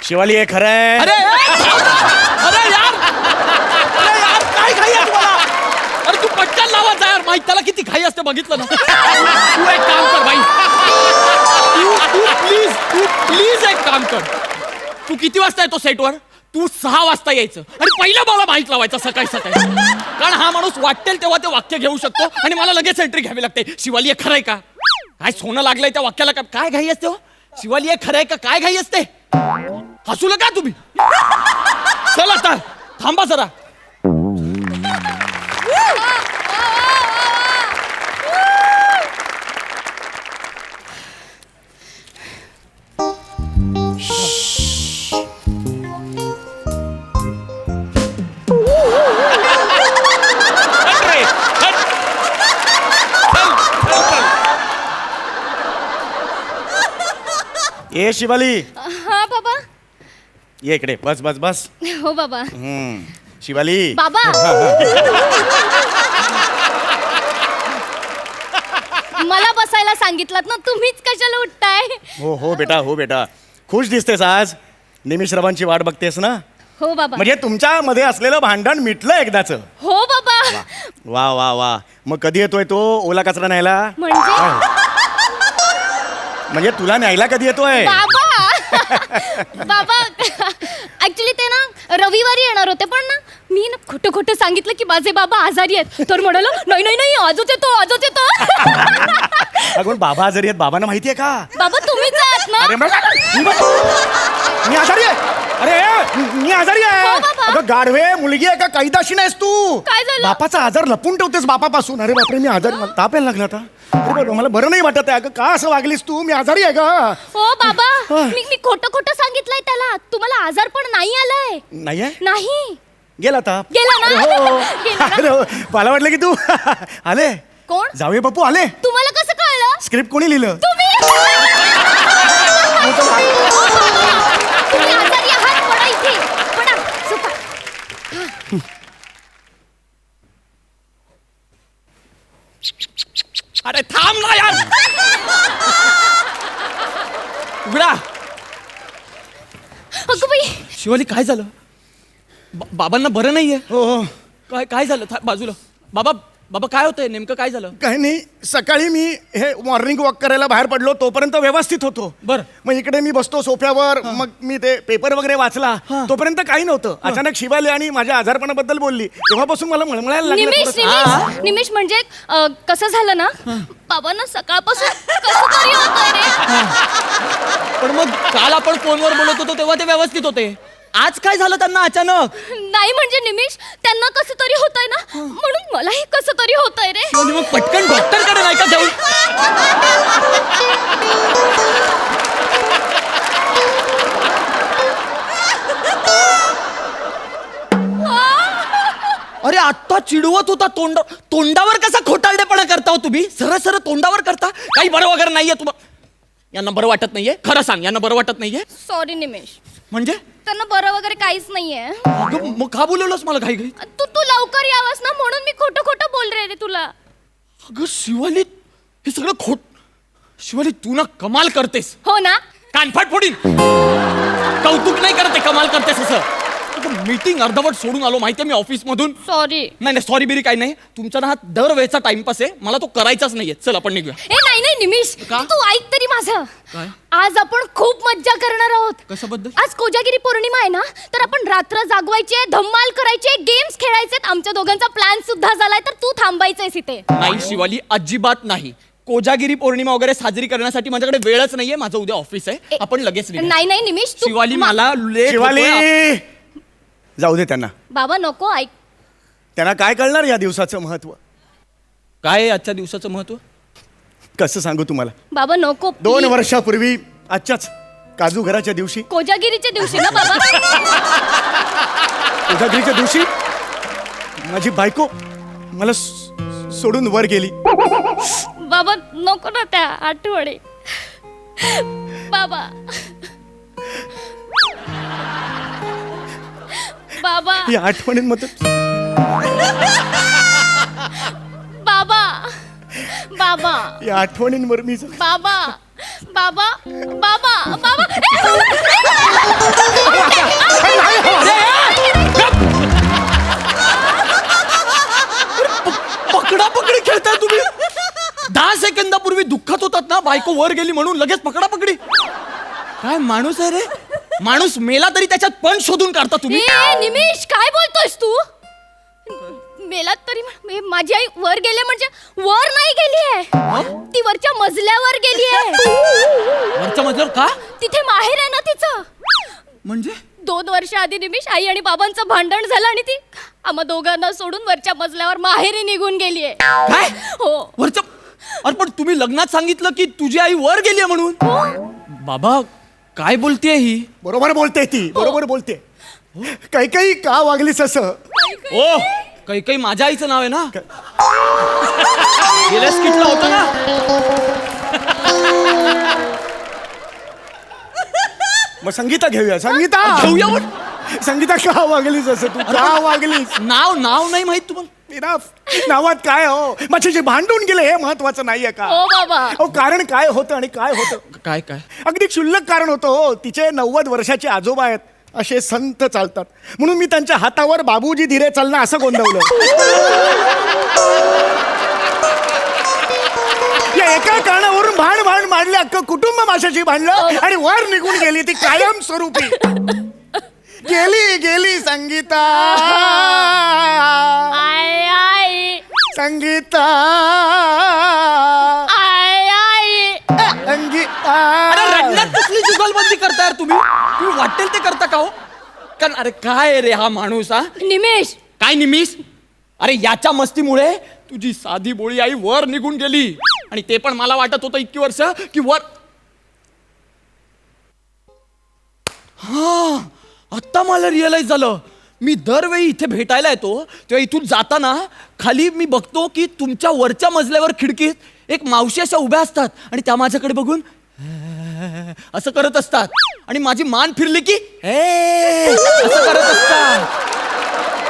शिवाली हे खरं आहे. अरे अरे यार काय घाई आहे तुम्हाला? अरे तू पटकन लावायचा यार, माहित त्याला किती घाई असते बघितलं ना. तू एक काम कर भाई, तू प्लीज एक काम कर. तू किती वाजता येतो सेटवर? तू 6 वाजता यायचं आणि पहिलं मला माहित लावायचं सकाळी सकाळी, कारण हा माणूस वाटेल तेव्हा ते वाक्य घेऊ शकतो आणि मला लगेच एंट्री घ्यावी लागते. शिवाली हे खरंय का? काय सोनं लागलंय त्या वाक्याला? काय घाई असते हो? शिवाली हे खरंय का? काय घाई असते? हसूल का तुम्ही? चल आता थांबा जरा. ए शिवाली, हा बाबा. ये इकडे. बस बस बस. हो बाबा. शिवाली. बाबा मला बसायला सांगितलं ना, तुम्हीच कशाला उठताय? हो हो बेटा, हो बेटा. खुश दिसतेस आज. निमिषरावांची वाट बघतेस ना? हो बाबा. म्हणजे तुमच्या मध्ये असलेलं भांडण मिटलं एकदाच. हो बाबा. वा वा वा. मग कधी येतोय तो ओला कचरा न्यायला? म्हणजे तुला न्यायला कधी येतोय? बाबा बाबा ऍक्च्युली ते ना रविवारी येणार होते, पण ना मी ना खोटं खोटं सांगितलं की माझे बाबा आजारी आहेत. तर म्हणालो नाही नाही नाही, आजच येतो आजच येतो. अगं बाबा आजारी आहेत, बाबांना माहितीये का? बाबा तुम्हीच आहात ना? अरे मी आजारी आहे. अरे मी आजारी आहे. हो बाबा. अगं गाढवे, मुलगी आहे का कैदाशी नाहीस तू? काय झालं? बापाचा आजार लपून ठेवतेस बापापासून. अरे बापरे, मी आजारी. मला ताप यायला लागला आता. अरे बाबा, मला बरं नाही वाटत आहे. अगं का असं वागलीस तू? मी आजारी आहे का? हो बाबा, मी खोटं खोटं सांगितलंय त्याला. तुम्हाला आजार पण नाही आलाय. नाहीये? नाही. गेला ताप. गेला ना? हो. गेला ना? अरे हो. मला वाटलं की तू आले. कोण? जावे बापू आले. तुम्हाला कसं कळलं? स्क्रिप्ट कोणी लिहिलं? तुम्ही तुम्ही आजारी आहात. पडा इथे, पडा, झोपा. अरे थांब ना यार. उघडा. अगं बाई. शिवाली काय झालं? बाबांना बरं नाहीये? हो हो. काय काय झालं? बाजूला. बाबा बाबा काय होतंय नेमकं? काय झालं? काही नाही. सकाळी मी हे मॉर्निंग वॉक करायला बाहेर पडलो, तोपर्यंत व्यवस्थित होतो. बरं. मग इकडे मी बसतो सोफ्यावर, मग मी ते पेपर वगैरे वाचला, तोपर्यंत काही नव्हतं. अचानक शिवाली आणि माझ्या आजारपणाबद्दल बोलली, तेव्हापासून मला मळमळायला लागलं निमिष थोडंसं. निमिष निमिष म्हणजे कसं झालं ना, बाबांना सकाळपासून कसं तरी होतंय रे. पण मग काल आपण फोनवर बोलत होतो तेव्हा ते व्यवस्थित होते. आज काय झालं त्यांना अचानक? नाही म्हणजे निमिष, त्यांना कसं तरी होतंय ना, म्हणून मलाही कसं तरी होतंय रे. शिवाली मग पटकन डॉक्टरकडे नाही का जाऊन? अरे आत्ता चिडवत होता तोंडावर कसा खोटारडेपणा करता हो तुम्ही? सरळ सरळ तोंडावर करता. काही बरं वगैरे नाहीये तुम्हाला? यांना बरं वाटत नाहीये? खरं सांग, यांना बरं वाटत नाहीये? सॉरी निमिष, म्हणजे त्यांना बरं वगैरे काहीच नाहीये. अगं, मग का बोलवलंस मला घाई घाई? तू लवकर यावंस ना, म्हणून मी खोटं खोटं बोल रे तुला. अगं शिवाली, हे सगळं खोट. शिवाली तू ना कमाल करतेस. हो ना? कानफाट फोडीन. कौतुक नाही करते, कमाल करतेस असं. मीटिंग अर्धवट सोडून आलो माहितीये मी ऑफिस मधून. सॉरी. नाही सॉरी बिरी काही नाही. तुमचा ना हा दरवेळचा टाइमपास आहे, मला तो करायचाच नाहीये. चल आपण निघूया. नाही नाही निमिष, का? तू ऐक तरी माझं. काय? आज आपण खूप मज्जा करणार आहोत. कशाबद्दल? आज कोजागिरी पौर्णिमा आहे ना, तर आपण रात्र जागवायचे, धम्माल करायचे, गेम्स खेळायचे. आमच्या दोघांचा प्लॅन सुद्धा झालाय, तर तू थांबायचंयस इथे. नाही शिवाली, अजिबात नाही. कोजागिरी पौर्णिमा वगैरे साजरी करण्यासाठी माझ्याकडे वेळच नाहीये. माझं उद्या ऑफिस आहे, आपण लगेच निघूया. नाही नाही निमिष, तू शिवाली मला लेट शिवाली, होतोय. जाऊ दे त्यांना. बाबा नको, ऐक. त्यांना काय कळणार या दिवसाचं महत्व? काय आहे आजच्या दिवसाचं महत्व? कसं सांगू तुम्हाला? बाबा नको. 2 वर्षापूर्वी आजच्याच काजू घराच्या दिवशी, कोजागिरीच्या दिवशी ना बाबा. कोजागिरीच्या दिवशी माझी बायको मला सोडून वर गेली. बाबा नको ना त्या आठवणी. बाबा बाबा या आठवणींमध्ये बाबा बाबा या आठवणींवर मी बाबा बाबा बाबा बाबा बायको वर गेली म्हणून लगेच पकडापकडी. काय माणूस आहे रे. माणूस मेला तरी त्याच्यात पण शोधून काढता तुम्ही. निमिष काय बोलतोयस तू? मेला तरी माझी आई वर गेले म्हणजे वर नाही गेली आहे, ती वरच्या मजल्यावर गेली आहे. वरच्या मजल्यावर का? तिथे माहेर आहे ना तिचं. म्हणजे 2 वर्ष आधी निमिष आई आणि बाबांचं भांडण झालं आणि ती आम्हा दोघांना सोडून वरच्या मजल्यावर माहेरी निघून गेली आहे. काय? हो. वरच्या. अरे पण तुम्ही लग्नात सांगितलं की तुझी आई वर गेली म्हणून. बाबा काय बोलतेय ही? बरोबर बोलते ती, बरोबर बोलते. काही का वागलीस असं? ओ काही माझ्या आईचं नाव आहे ना. गेल्या स्किटला होतं ना. मग संगीता घेऊया. संगीता घेऊया पण. संगीता का वागलीस असं? तू का वागलीस? नाव नाही माहित तुम्हाला? इनफ. नावात काय हो? माझे जे भांडून गेले हे महत्वाचं नाहीये का? हो बाबा. हो, कारण काय होतं आणि काय होतं? काय अगदी क्षुल्लक कारण होतं हो. तिचे 90 वर्षाचे आजोबा आहेत, असे संत चालतात म्हणून मी त्यांच्या हातावर बाबूजी धीरे चालणं असं गोंधवलं. या एका कारणावरून भांड मांडले, अख्खं कुटुंब माझ्याशी भांडलं आणि वर निघून गेली ती कायम स्वरूपी. गेली संगीता. आई आई संगीता. आई संगीता. अरे रडण्यात कसली जुगलबंदी करताय तुम्ही वाटेल ते करता का हो? कारण अरे काय रे हा माणूस. हा निमिष. काय निमिष? अरे याच्या मस्तीमुळे तुझी साधी बोळी आई वर निघून गेली आणि ते पण मला वाटत होतं इतकी वर्ष की वर. हा आत्ता मला रिअलाइज झालं. मी दरवेळी इथे भेटायला येतो तेव्हा इथून जाताना खाली मी बघतो की तुमच्या वरच्या मजल्यावर खिडकीत एक मावशी अशा उभ्या असतात आणि त्या माझ्याकडे बघून असं करत असतात आणि माझी मान फिरली की असं करत असतात.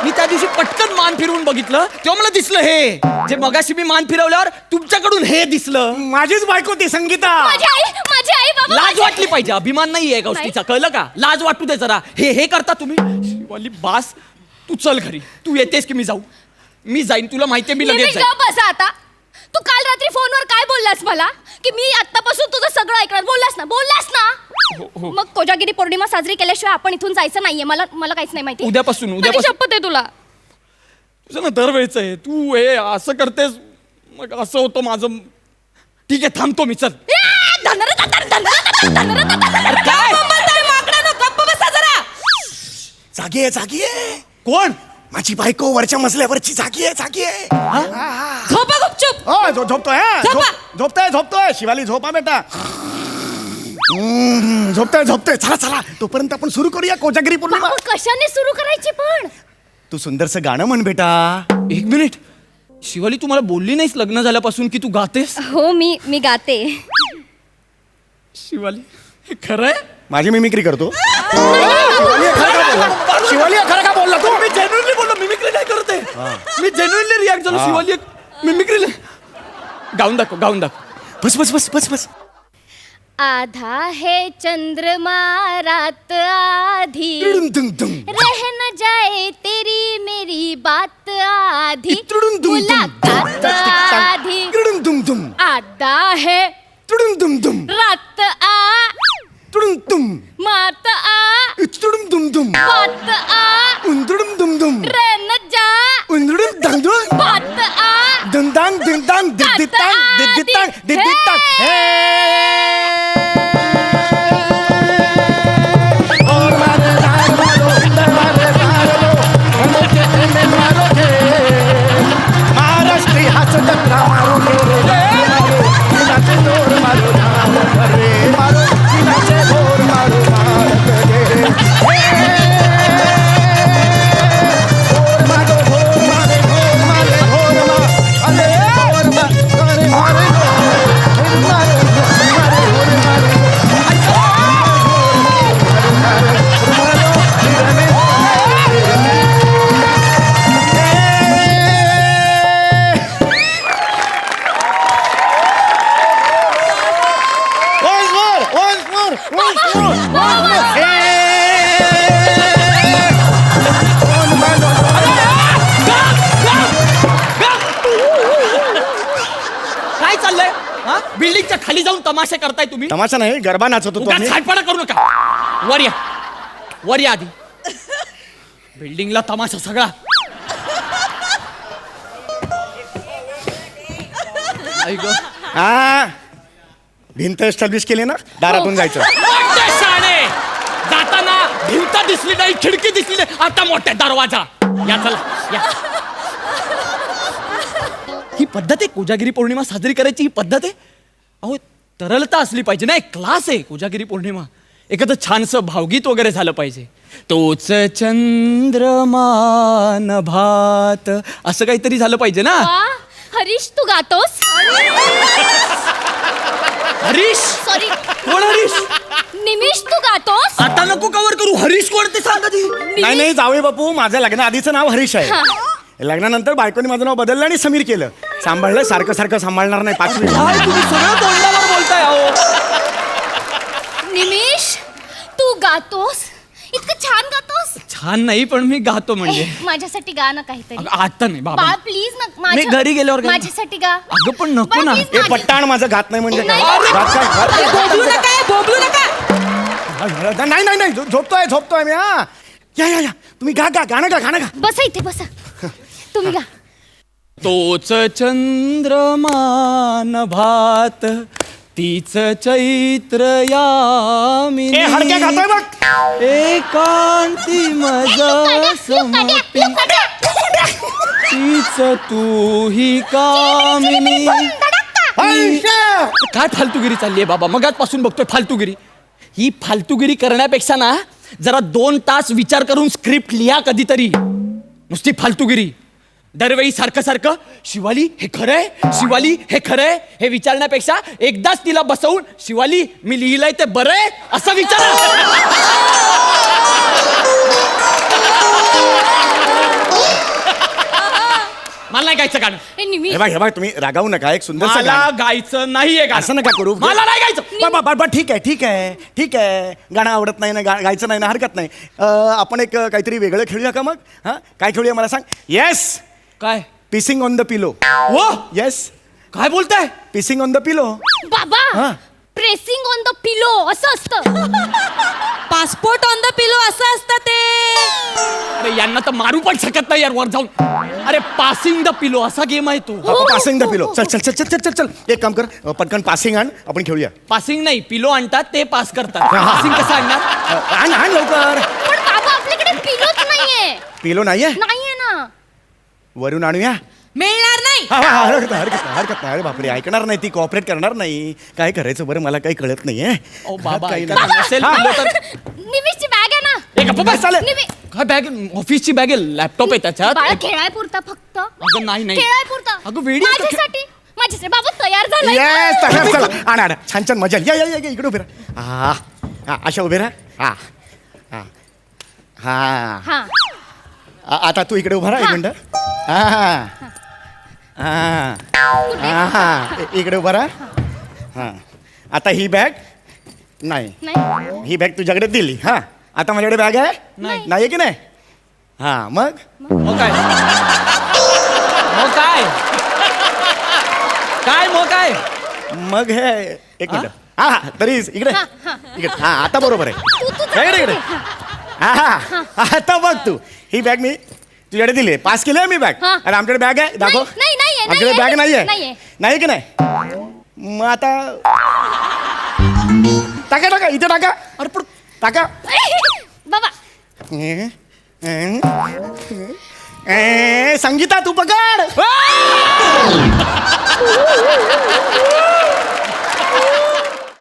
मी त्या दिवशी पटकन मान फिरवून बघितलं तेव्हा मला दिसलं हे जे मगाशी मी मान फिरवल्यावर तुमच्याकडून हे दिसलं. माझीच बायको ती संगीता. माझी आई बाबा. लाज वाटली पाहिजे. अभिमान नाहीये गोष्टीचा, कळलं का? लाज वाटू दे जरा. हे करता तुम्ही. शिवाली बास तू चल घरी. तू येतेस की मी जाऊ? मी जाईन. तुला माहितीये मी लगेच जाईन. बसा आता. तू काल रात्री फोनवर काय बोललास मला की मी आतापासून तुझं सगळं ऐकणार? बोललास ना. मग कोजागिरी पौर्णिमा साजरी केल्याशिवाय आपण इथून जायचं नाहीये. मला काहीच नाही माहिती. उद्यापासून शपथ आहे तुला. तुझं ना दरवेळचं आहे. तू हे असं करतेस मग असं होतं माझं. ठीक आहे थांबतो मी. चल. जागी आहे. कोण? माझी बायको वरच्या मजल्यावरची जागी आहे. झोपा गुपचूप. हो झोपतोय. झोपतोय. शिवाली झोपा बेटा. झोपतोय. चला तोपर्यंत आपण सुरू करूया कोजागिरी पौर्णिमा. कशाने सुरू करायची पण? तू सुंदरसं गाणं म्हण बेटा. 1 मिनिट. शिवाली तू मला बोलली नाहीस लग्न झाल्यापासून की तू गातेस? हो मी गाते. शिवाली हे खरं आहे? माझी मिमिक्री करतो. शिवाली खरं का बोलला तू? मी जेन्युइनली बोललो. मिमिक्री नाही करत आहे. मी जेन्युइनली रिॲक्ट झालो. शिवाली मिमिक्री गाऊन दाखव. बस. आधा है चंद्रमा रात आधी, रह न जाए तेरी मेरी बात आधी, मुलाकात आधी. आधा है रात मात बात रह न जा बात मारे खाली जाऊन तमाशे करताय तुम्ही? तमाशा नाही, गरबा नाचत होतो उगाच आम्ही. साठपणा करू नका. वर या आधी. बिल्डिंगला तमाशा सगळा. आई गं. हा भिंत एस्टॅब्लिश केली ना, दारातून जायचं. मोठे शाणे, जाताना भिंत दिसली नाही, खिडकी दिसली नाही, आता मोठे दरवाजा. या चला या. ही पद्धत आहे कोजागिरी पौर्णिमा साजरी करायची. ही पद्धत आहे. अहो तरलता असली पाहिजे ना. एक क्लास आहे कोजागिरी पौर्णिमा. एखादं छानसं भावगीत वगैरे झालं पाहिजे. तोच चंद्रमान भात असं काहीतरी झालं पाहिजे ना. वा, हरीश तू गातोस? हरीश. सॉरी, कोण हरीश? निमिष तू गातोस? आता नको कव्हर करू. हरीश कोण ते सांगा ती. नाही नाही जावई बापू, माझं लग्न आधीचं नाव हरीश आहे. हा. लग्नानंतर बायकोने माझं नाव बदललं आणि समीर केलं. सांभाळलं, सारखं सारखं सांभाळणार नाही. 5 मिनिट. काय तुम्ही सगळं तोंडावर बोलताय अहो. निमिष तू गातोस? इतकं छान गातोस. छान नाही पण मी गातो म्हणजे. माझ्यासाठी गा ना काहीतरी. अगं, आता नाही बाबा. बाळ प्लीज ना. मी घरी गेल्यावर गाईन. माझ्यासाठी गा. अगं पण नको बाळ, ना. please हे माझी- पट्टाण माझं गात नाही म्हणजे काय? नाही. गात काय? बोबलू नका बोबलू नका. नाही नाही नाही झोपतोय मी. हा या तुम्ही गा गाणं गा. बसा इथे बसा. तुम्ही गा. तोच चंद्रमान भात तीच चैत्र यामिनी ए हडक्या गातोय बघ. एकांती मजा समती तीच तू ही कामिनी. काय फालतूगिरी चालली आहे बाबा? मगाचपासून बघतोय फालतूगिरी. ही फालतूगिरी करण्यापेक्षा ना जरा 2 तास विचार करून स्क्रिप्ट लिहा कधीतरी. नुसती फालतूगिरी. दरवेळी सारखं सारखं शिवाली हे खरंय, शिवाली हे खरंय हे विचारण्यापेक्षा एकदाच तिला बसवून शिवाली मी लिहिलंय ते बरंय असं विचारा. मला नाही गायचं गाणं. ए, निमिष हे बघ तुम्ही रागावू नका. एक सुंदर मला गायचं नाहीये गाणं. असं नका करू. मला नाही गायचं. बाबा ठीक आहे. गाणं आवडत नाही ना, गायचं नाही ना, हरकत नाही. आपण एक काहीतरी वेगळं खेळूया का मग? हा काय खेळूया मला सांग. येस, काय पिसिंग ऑन द पिलो. हो येस, काय बोलताय? पिसिंग ऑन द पिलो. बाबा हा. प्रेसिंग ऑन द पिलो असं असतं. पासपोर्ट ऑन द पिलो असं असतं ते. अरे यांना तर मारू पण शकत नाही यार वर जाऊन. अरे पासिंग द पिलो असा गेम आहे तो. पासिंग द पिलो. चल एक काम कर, पटकन पासिंग आण, आपण खेळूया. पासिंग नाही पिलो आणतात ते पास करतात. हा, हा. पासिंग कसं आणणार? आण लवकर. पण बाबा आपल्याकडे पिलोच नाहीये. पिलो नाहीये, नाहीये ना. वरून आणूया. मिळणार नाही. हरकत नाही. अरे बापरे, ऐकणार नाही ती, कॉपरेट करणार नाही. काय करायचं बरं, मला काही कळत नाहीये. ओ बाबा काही ऐका ना, नसेल बाबा, पिलो तर निमिषची बॅग आहे ना. ए, गप्प बस. चालेल. काय बॅग? ऑफिसची बॅग आहे, लॅपटॉप आहे त्याच्यात. बाळा खेळाय पुरता फक्त. अगं नाही खेळाय पुरता. अगं वेडी आहे का? माझ्यासाठी बाबा तयार झालाय. येस, चला आण छान मजा. या इकडे उभे राहा. हा अशा उभे राहा. हा आता तू इकडे उभा राहा एक मिनिट. इकडे उभा राहा. आता ही बॅग नाही, नाही ही बॅग तुझ्याकडे दिली. हा आता माझ्याकडे बॅग आहे नाही. नाही की नाही? हा मग मग काय? मग हे एक मिनिट. हा तरी इकडे इकडे. हा आता बरोबर आहे. इकडे हा आता बघ तू, ही बॅग मी तुझ्याकडे दिली, पास केली मी बॅग. हा. अरे आमच्याकडे बॅग आहे, दाखव. नाहीये, आमच्याकडे बॅग नाहीये. नाही की नाही? मग आता टाका इथे टाका. अरे पण टाका. बाबा संगीता तू पकड.